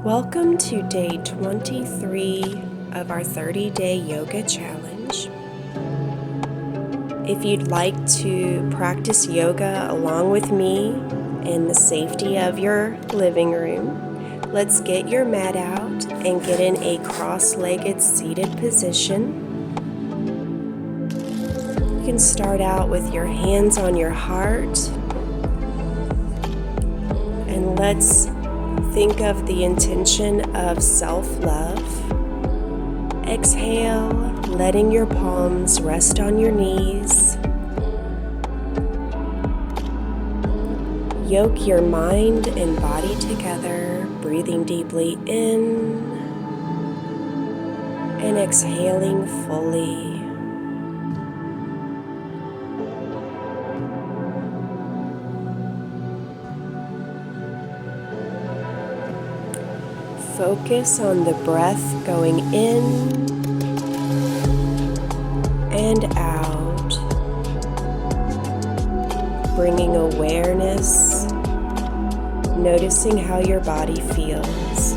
Welcome to day 23 of our 30-day yoga challenge. If you'd like to practice yoga along with me in the safety of your living room, let's get your mat out and get in a cross-legged seated position. You can start out with your hands on your heart, and let's think of the intention of self-love. Exhale, letting your palms rest on your knees. Yoke your mind and body together, breathing deeply in and exhaling fully. Focus on the breath going in and out, bringing awareness, noticing how your body feels.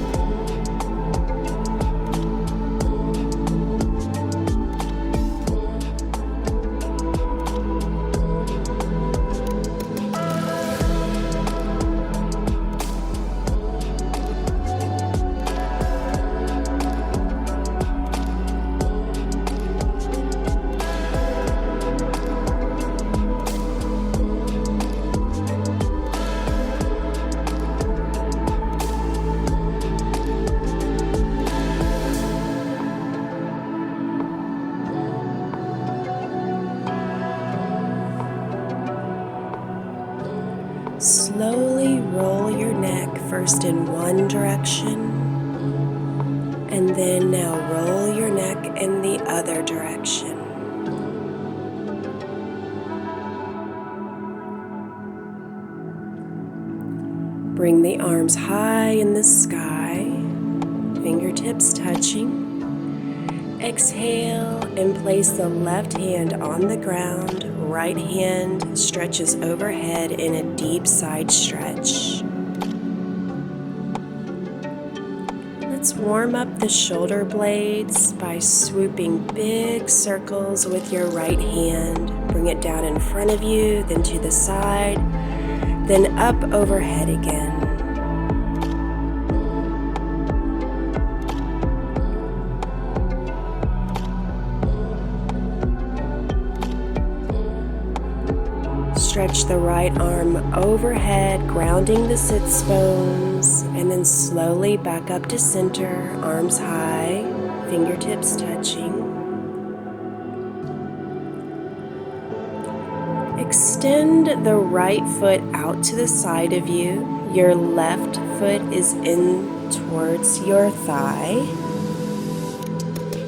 Slowly roll your neck first in one direction, and then now roll your neck in the other direction. Bring the arms high in the sky, fingertips touching. Exhale and place the left hand on the ground. Right hand stretches overhead in a deep side stretch. Let's warm up the shoulder blades by swooping big circles with your right hand. Bring it down in front of you, then to the side, then up overhead again. Stretch the right arm overhead, grounding the sits bones, and then slowly back up to center, arms high, fingertips touching. Extend the right foot out to the side of you. Your left foot is in towards your thigh.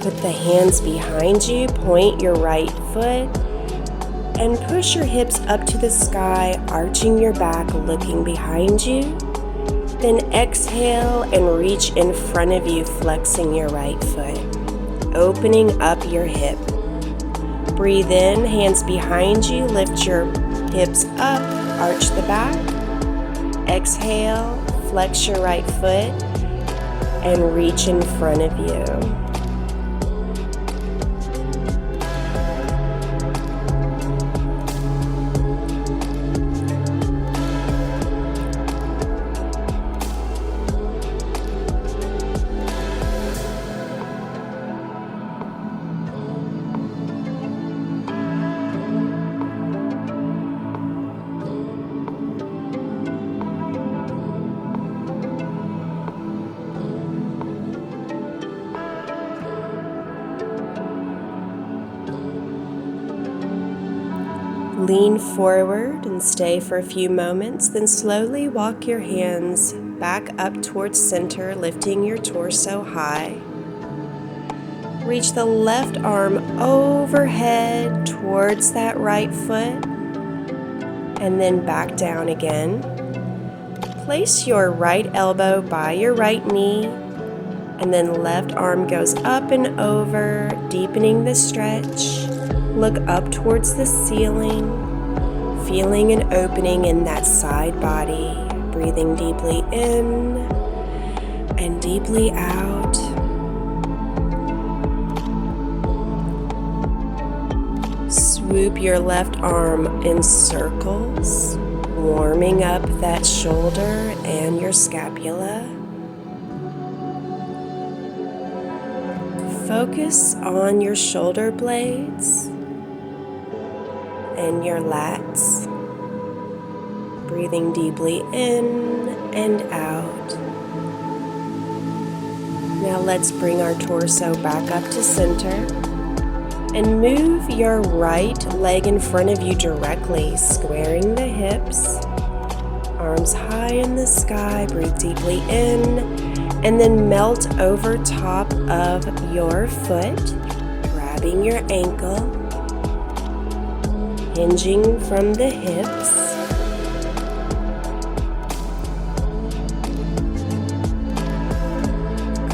Put the hands behind you, point your right foot, and push your hips up to the sky, arching your back, looking behind you. Then exhale and reach in front of you, flexing your right foot, opening up your hip. Breathe in, hands behind you, lift your hips up, arch the back. Exhale, flex your right foot, and reach in front of you. Lean forward and stay for a few moments, then slowly walk your hands back up towards center, lifting your torso high. Reach the left arm overhead towards that right foot, and then back down again. Place your right elbow by your right knee, and then left arm goes up and over, deepening the stretch. Look up towards the ceiling, feeling an opening in that side body. Breathing deeply in and deeply out. Swoop your left arm in circles, warming up that shoulder and your scapula. Focus on your shoulder blades and your lats. Breathing deeply in and out. Now let's bring our torso back up to center and move your right leg in front of you directly, squaring the hips. Arms high in the sky, breathe deeply in, and then melt over top of your foot, grabbing your ankle, hinging from the hips.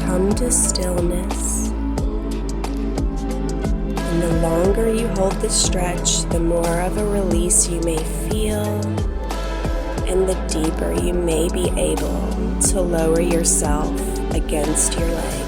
Come to stillness. And the longer you hold the stretch, the more of a release you may feel, and the deeper you may be able to lower yourself against your leg.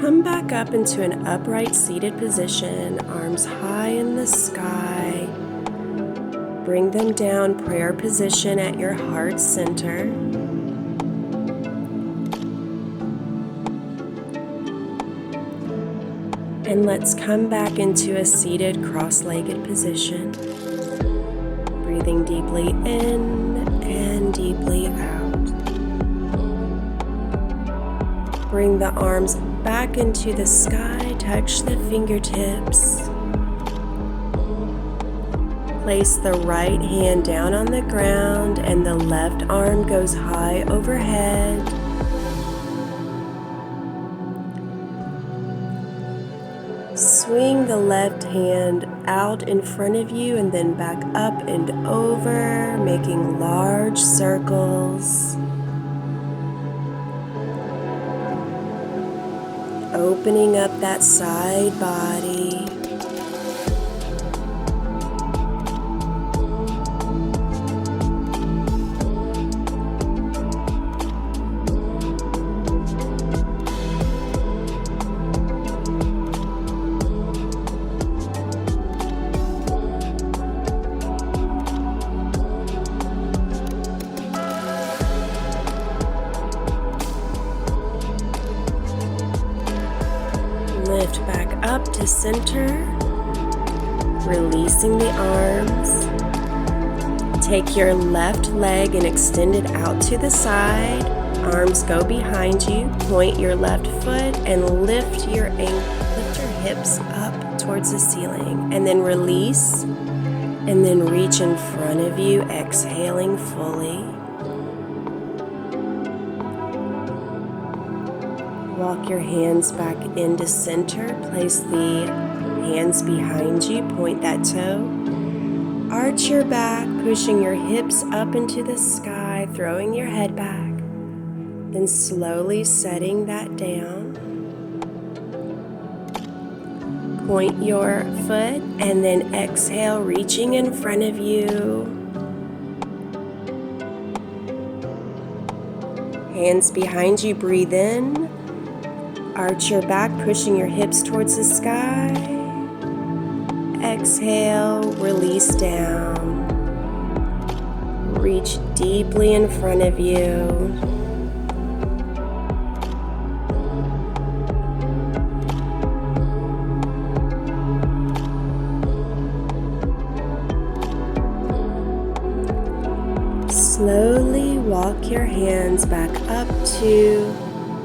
Come back up into an upright seated position, arms high in the sky. Bring them down, prayer position at your heart center. And let's come back into a seated cross-legged position. Breathing deeply in and deeply out. Bring the arms back into the sky, touch the fingertips. Place the right hand down on the ground and the left arm goes high overhead. Swing the left hand out in front of you and then back up and over, making large circles. Opening up that side body. Lift back up to center, releasing the arms. Take your left leg and extend it out to the side. Arms go behind you. Point your left foot and lift your hips up towards the ceiling. And then release. And then reach in front of you, exhaling fully. Walk your hands back into center. Place the hands behind you. Point that toe. Arch your back, pushing your hips up into the sky, throwing your head back. Then slowly setting that down. Point your foot and then exhale, reaching in front of you. Hands behind you, breathe in. Arch your back, pushing your hips towards the sky. Exhale, release down. Reach deeply in front of you. Slowly walk your hands back up to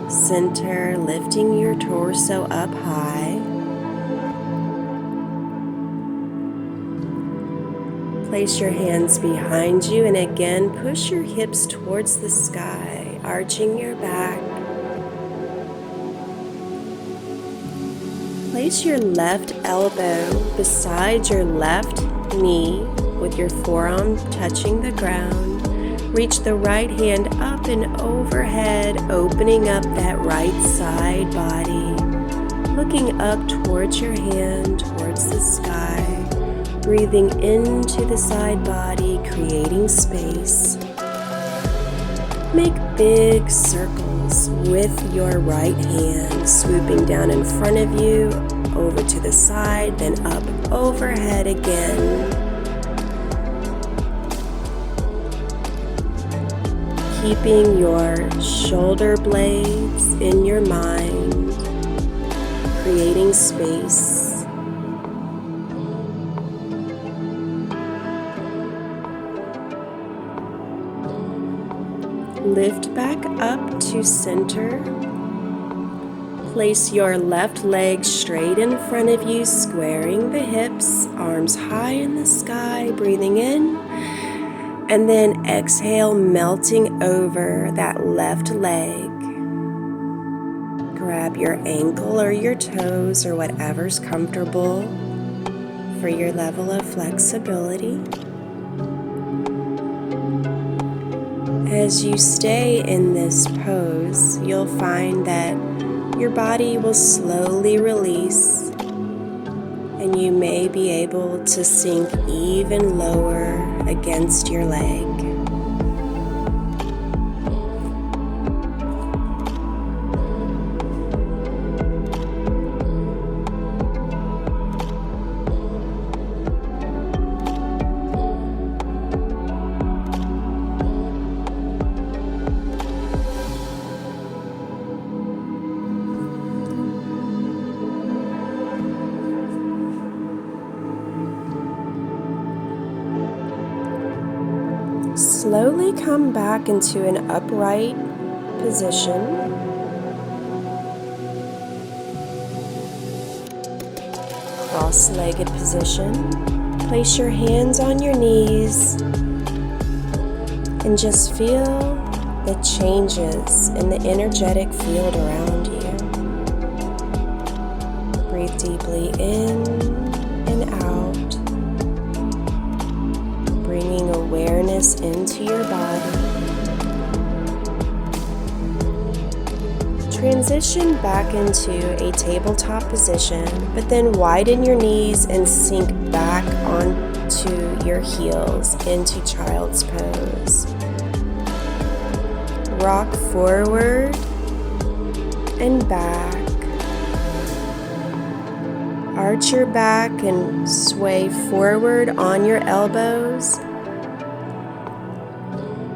center, lifting your torso up high. Place your hands behind you and again push your hips towards the sky, arching your back. Place your left elbow beside your left knee with your forearm touching the ground. Reach the right hand up and overhead, opening up that right side body. Looking up towards your hand, towards the sky. Breathing into the side body, creating space. Make big circles with your right hand, swooping down in front of you, over to the side, then up overhead again. Keeping your shoulder blades in your mind, creating space. Lift back up to center. Place your left leg straight in front of you, squaring the hips, arms high in the sky, breathing in. And then exhale, melting over that left leg. Grab your ankle or your toes or whatever's comfortable for your level of flexibility. As you stay in this pose, you'll find that your body will slowly release, and you may be able to sink even lower against your leg. Slowly come back into an upright position. Cross-legged position. Place your hands on your knees and just feel the changes in the energetic field around you. Breathe deeply in and out. Bringing awareness into your body. Transition back into a tabletop position, but then widen your knees and sink back onto your heels into child's pose. Rock forward and back. Arch your back and sway forward on your elbows.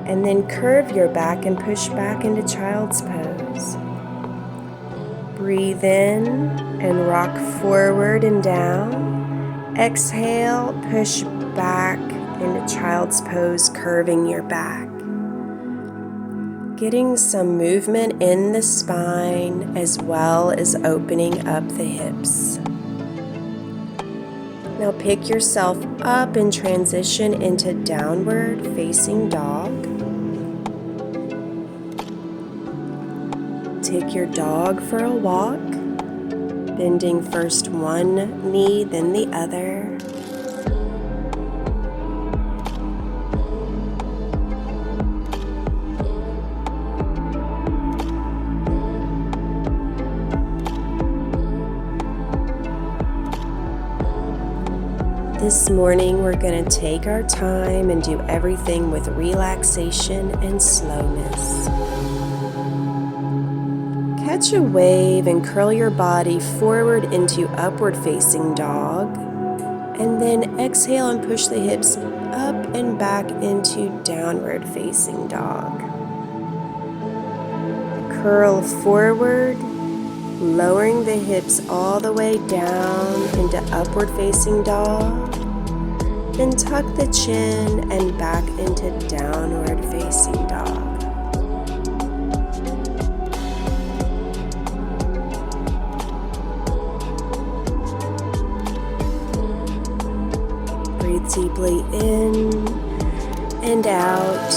And then curve your back and push back into child's pose. Breathe in and rock forward and down. Exhale, push back into child's pose, curving your back. Getting some movement in the spine as well as opening up the hips. Now pick yourself up and transition into downward facing dog. Take your dog for a walk, bending first one knee, then the other. This morning we're going to take our time and do everything with relaxation and slowness. Catch a wave and curl your body forward into upward facing dog, and then exhale and push the hips up and back into downward facing dog. Curl forward, lowering the hips all the way down into upward facing dog. Then tuck the chin and back into downward facing dog. Breathe deeply in and out.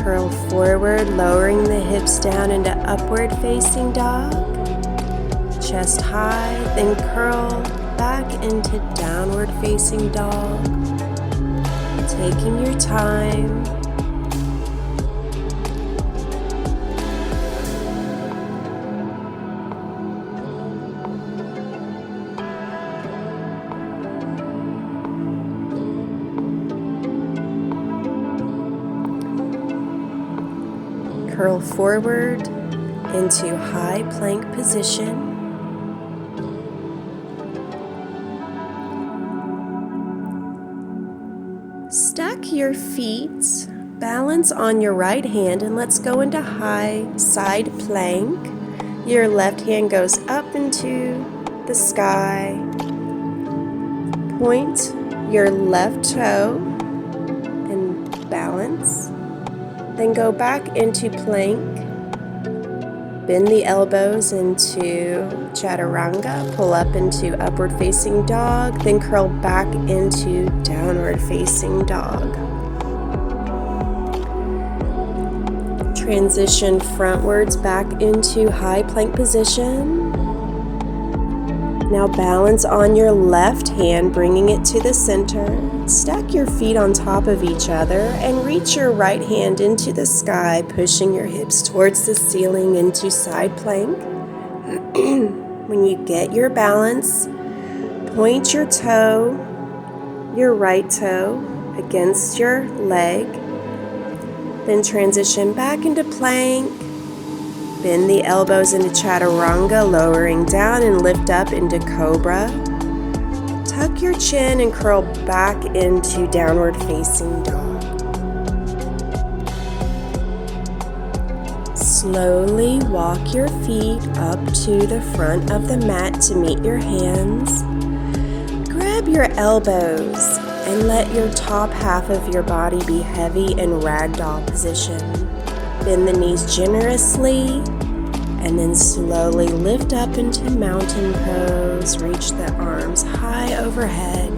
Curl forward, lowering the hips down into upward facing dog. Chest high, then curl back into downward facing dog. Taking your time. Curl forward into high plank position. Stack your feet, balance on your right hand, and let's go into high side plank. Your left hand goes up into the sky. Point your left toe and balance. Then go back into plank. Bend the elbows into chaturanga. Pull up into upward facing dog. Then curl back into downward facing dog. Transition frontwards back into high plank position. Now balance on your left hand, bringing it to the center. Stack your feet on top of each other and reach your right hand into the sky, pushing your hips towards the ceiling into side plank. When you get your balance, point your toe, your right toe, against your leg. Then transition back into plank. Bend the elbows into chaturanga, lowering down and lift up into cobra. Tuck your chin and curl back into downward facing dog. Slowly walk your feet up to the front of the mat to meet your hands. Grab your elbows and let your top half of your body be heavy in ragdoll position. Bend the knees generously and then slowly lift up into mountain pose. Reach the arms high overhead.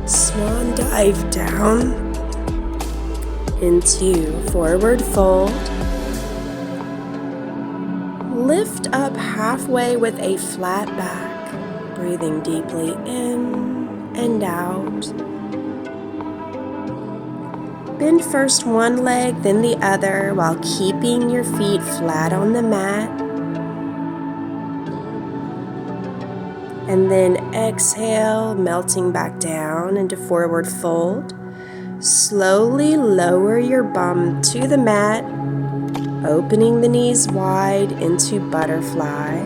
Swan dive down into forward fold. Lift up halfway with a flat back, breathing deeply in and out. Bend first one leg, then the other, while keeping your feet flat on the mat. And then exhale, melting back down into forward fold. Slowly lower your bum to the mat, opening the knees wide into butterfly.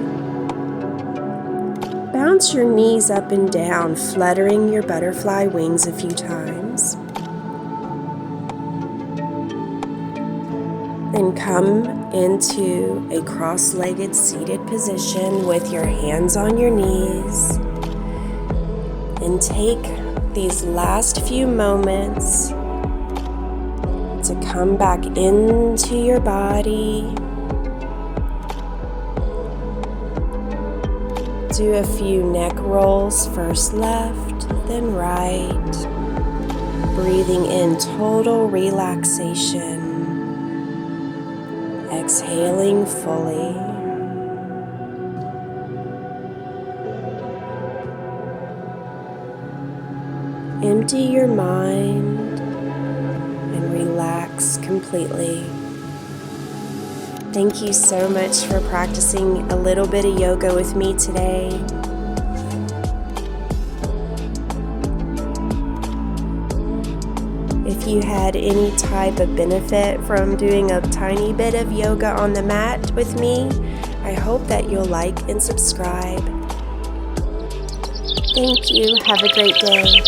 Bounce your knees up and down, fluttering your butterfly wings a few times. Then come into a cross-legged seated position with your hands on your knees. And take these last few moments to come back into your body. Do a few neck rolls, first left, then right. Breathing in total relaxation. Exhaling fully. Empty your mind and relax completely. Thank you so much for practicing a little bit of yoga with me today. If you had any type of benefit from doing a tiny bit of yoga on the mat with me, I hope that you'll like and subscribe. Thank you. Have a great day.